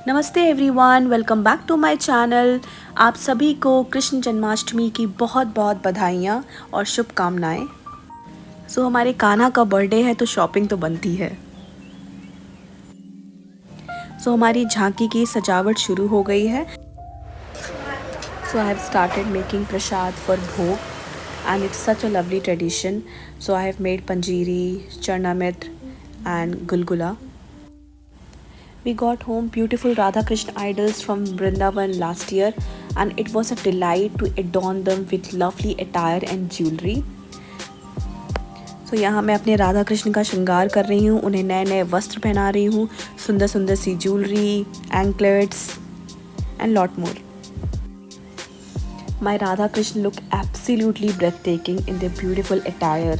नमस्ते everyone, welcome back to my channel. आप सभी को कृष्ण जन्माष्टमी की बहुत बहुत बधाइयाँ और शुभकामनाएं। हमारे कान्हा का बर्थडे है तो शॉपिंग तो बनती है। हमारी झांकी की सजावट शुरू हो गई है। I have started making Prasad for भोग and it's such a lovely tradition. So I have made panjiri, charnamit and gulgula. We got home beautiful Radha Krishna idols from Vrindavan last year and it was a delight to adorn them with lovely attire and jewelry. यहाँ मैं अपने राधा कृष्ण का श्रृंगार कर रही हूँ, उन्हें नए नए वस्त्र पहना रही हूँ, सुंदर सुंदर सी jewellery, anklets and lot more. My Radha Krishna look absolutely breathtaking in their beautiful attire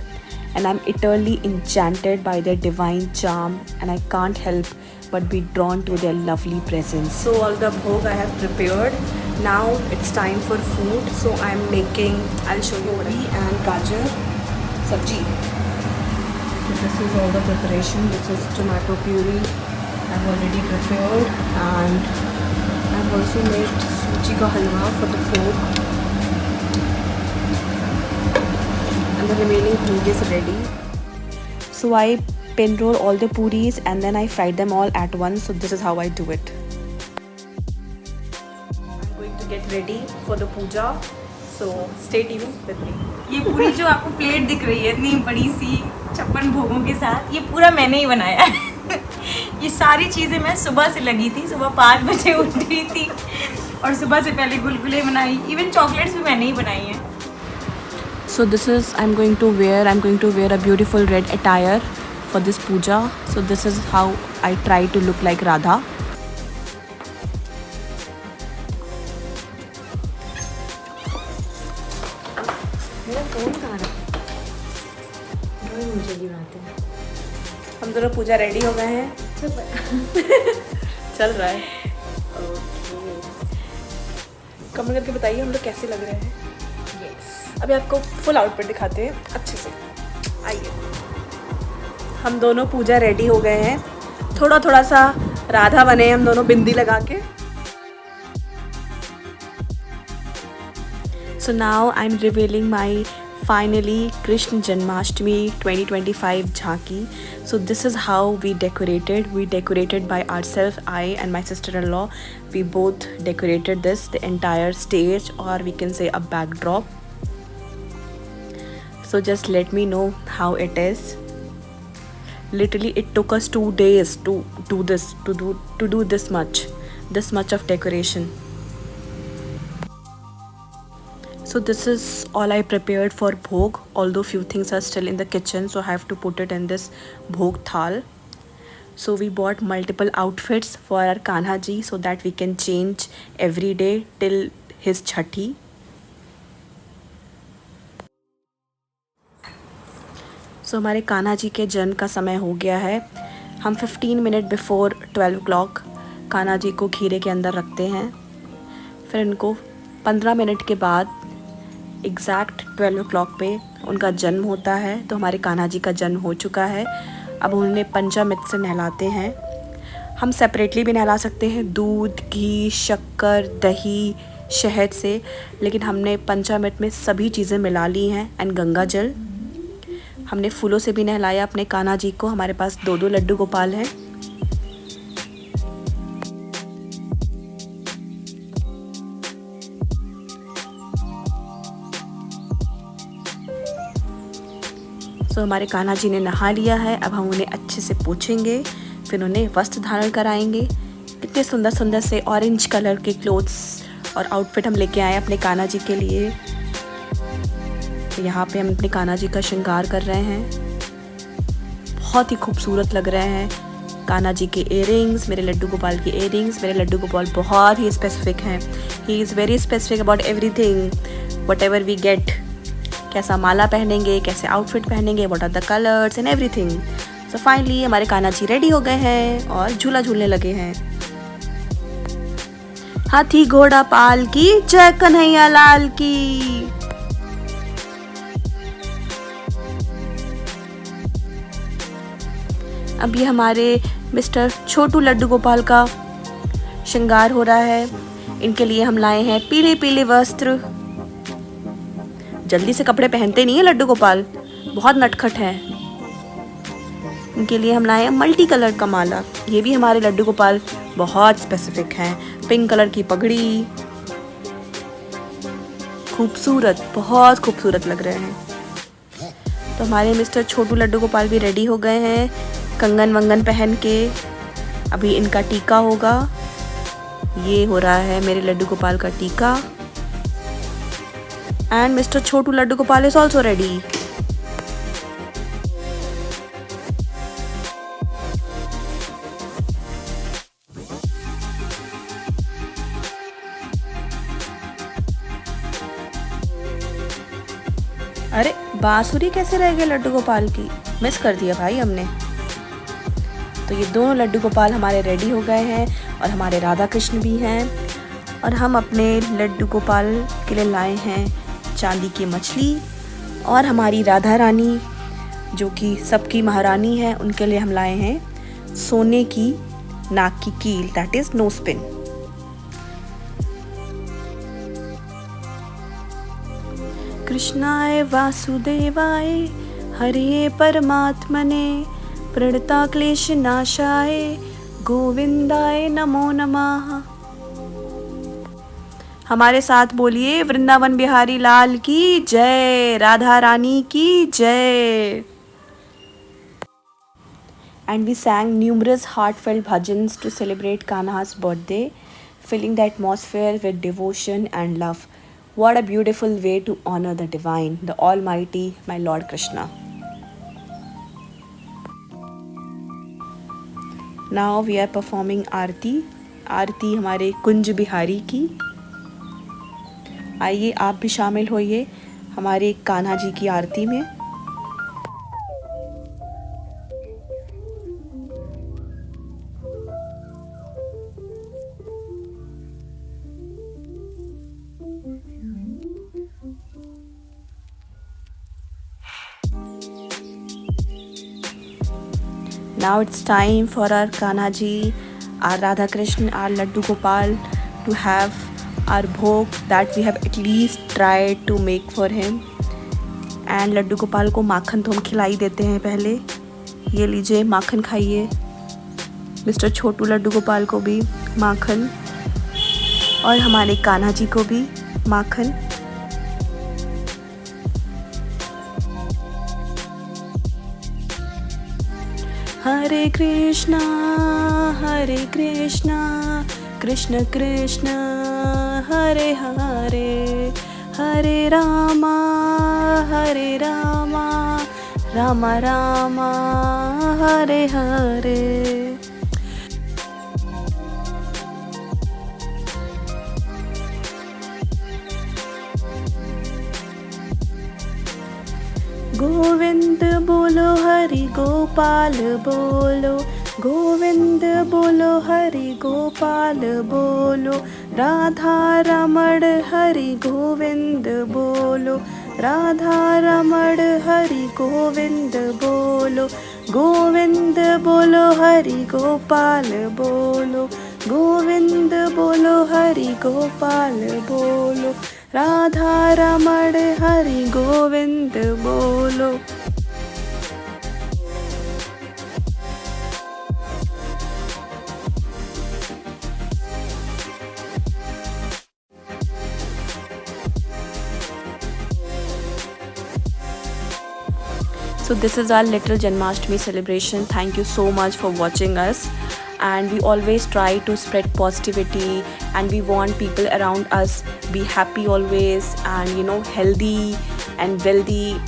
and I'm eternally enchanted by their divine charm and I can't help but be drawn to their lovely presence. So all the bhog I have prepared. Now it's time for food. So I'm making, I'll show you what and gajar sabji. So this is all the preparation. This is tomato puree I've already prepared and I've also made suji ka halwa for the bhog. And the remaining bhog is ready. So I pin roll all the puris and then I fry them all at once. So this is how I do it. I'm going to get ready for the puja. So stay tuned with me. ये पूरी जो आपको plate दिख रही है इतनी बड़ी सी 56 भोगों के साथ, ये पूरा मैंने ही बनाया है। ये सारी चीज़ें मैं सुबह से लगी थी, सुबह 5 बजे उठ रही थी और सुबह से पहले गुलगुले बनाई, इवन चॉकलेट्स भी मैंने ही बनाई हैं। So this is I'm going to wear a beautiful red attire for this puja. So this is how I try to look like Radha. मेरा फोन कहाँ है? मुझे भी बनाते हैं। हम दोनों पूजा रेडी हो गए हैं। चल रहा है। कमेंट करके बताइए हम लोग कैसे लग रहे हैं। अभी आपको फुल आउटफिट दिखाते हैं अच्छे से। आइए, हम दोनों पूजा रेडी हो गए हैं। थोड़ा थोड़ा सा राधा बने हम दोनों बिंदी लगा के। So now I am revealing my finally Krishna Janmashtami 2025 झांकी. So this is how we decorated. We decorated by ourselves, I and my sister-in-law. We both decorated the entire stage, or we can say a backdrop. So just let me know how it is. Literally it took us 2 days to do this, to do this much of decoration. So this is all I prepared for bhog, although few things are still in the kitchen, so I have to put it in this bhog thal. So we bought multiple outfits for our Kanha ji so that we can change every day till his chhathi. So हमारे कान्हा जी के जन्म का समय हो गया है। हम 15 minute before 12 o'clock Kanha ji को खीरे के अंदर रखते हैं। फिर इनको 15 मिनट के बाद एग्जैक्ट 12 o'clock पे उनका जन्म होता है। तो हमारे कान्हा जी का जन्म हो चुका है। अब उन्हें पंचामृत से नहलाते हैं। हम सेपरेटली भी नहला सकते हैं, दूध, घी, शक्कर, दही, शहद से, लेकिन हमने पंचामृत में सभी चीज़ें मिला ली हैं एंड गंगा जल। हमने फूलों से भी नहलाया अपने कान्हा जी को। हमारे पास 2 लड्डू गोपाल हैं। हमारे कान्हा जी ने नहा लिया है। अब हम उन्हें अच्छे से पोंछेंगे, फिर उन्हें वस्त्र धारण कराएंगे। कितने सुंदर सुंदर से ऑरेंज कलर के क्लोथ्स और आउटफिट हम लेके आए अपने कान्हा जी के लिए। यहाँ पे हम अपने कान्हा जी का श्रृंगार कर रहे हैं। बहुत ही खूबसूरत लग रहे हैं। कान्हा जी के इयररिंग्स, मेरे लड्डू गोपाल के इयररिंग्स। मेरे लड्डू गोपाल बहुत ही स्पेसिफिक हैं। He is very specific about everything, whatever we get. कैसा माला पहनेंगे, कैसे आउटफिट पहनेंगे, what are the colours and everything. So finally हमारे कान्हा जी रेडी हो गए हैं और झूला झूलने लगे हैं। हाथी घोड़ा पाल की जय कन्हैया लाल की। अब ये हमारे मिस्टर छोटू लड्डू गोपाल का श्रृंगार हो रहा है। इनके लिए हम लाए हैं पीले पीले वस्त्र। जल्दी से कपड़े पहनते नहीं है लड्डू गोपाल, बहुत नटखट है। इनके लिए हम लाए हैं मल्टी कलर का माला। ये भी हमारे लड्डू गोपाल बहुत स्पेसिफिक हैं। पिंक कलर की पगड़ी, खूबसूरत, बहुत खूबसूरत लग रहे हैं। तो हमारे मिस्टर छोटू लड्डू गोपाल भी रेडी हो गए हैं कंगन वंगन पहन के। अभी इनका टीका होगा। ये हो रहा है मेरे लड्डू गोपाल का टीका। And mister Chhotu Laddu Gopal is also ready. अरे बांसुरी कैसे रह गए लड्डू गोपाल की, मिस कर दिया भाई हमने। तो ये दोनों लड्डू गोपाल हमारे रेडी हो गए हैं और हमारे राधा कृष्ण भी हैं। और हम अपने लड्डू गोपाल के लिए लाए हैं चांदी की मछली। और हमारी राधा रानी जो कि सबकी महारानी है, उनके लिए हम लाए हैं सोने की नाक की कील, दैट इज नोज पिन। कृष्णाय वासुदेवाय हरे परमात्मने प्रणता क्लेश नाशाय गोविंदाय नमो नमः। हमारे साथ बोलिए वृंदावन बिहारी लाल की जय, राधा रानी की जय। And we sang numerous heartfelt bhajans to celebrate Kanha's birthday, filling the atmosphere with devotion and love. What a beautiful way to honor the divine, the Almighty, my Lord Krishna. Now we are performing आरती। आरती हमारे कुंज बिहारी की। आइए आप भी शामिल होइए हमारे कान्हा जी की आरती में। Now it's time for our Kanha ji, our Radha Krishna, our Laddu Gopal to have our bhog that we have at least tried to make for him. And Laddu Gopal को माखन तो हम खिलाई देते हैं पहले। ये लीजिए माखन खाइए। मिस्टर छोटू लड्डू गोपाल को भी माखन और हमारे कान्हा जी को भी माखन। हरे कृष्णा कृष्ण कृष्ण हरे हरे, हरे रामा राम राम हरे हरे। गोविंद बोलो हरि गोपाल बोलो, गोविंद बोलो हरि गोपाल बोलो, राधा रमण हरि गोविंद बोलो, राधा रमण हरि गोविंद बोलो, गोविंद बोलो हरि गोपाल बोलो, गोविंद बोलो हरि गोपाल बोलो, राधा रमण हरि गोविंद बोलो। So this is our little Janmashtami celebration. Thank you so much for watching us. And we always try to spread positivity, and we want people around us be happy always, and healthy and wealthy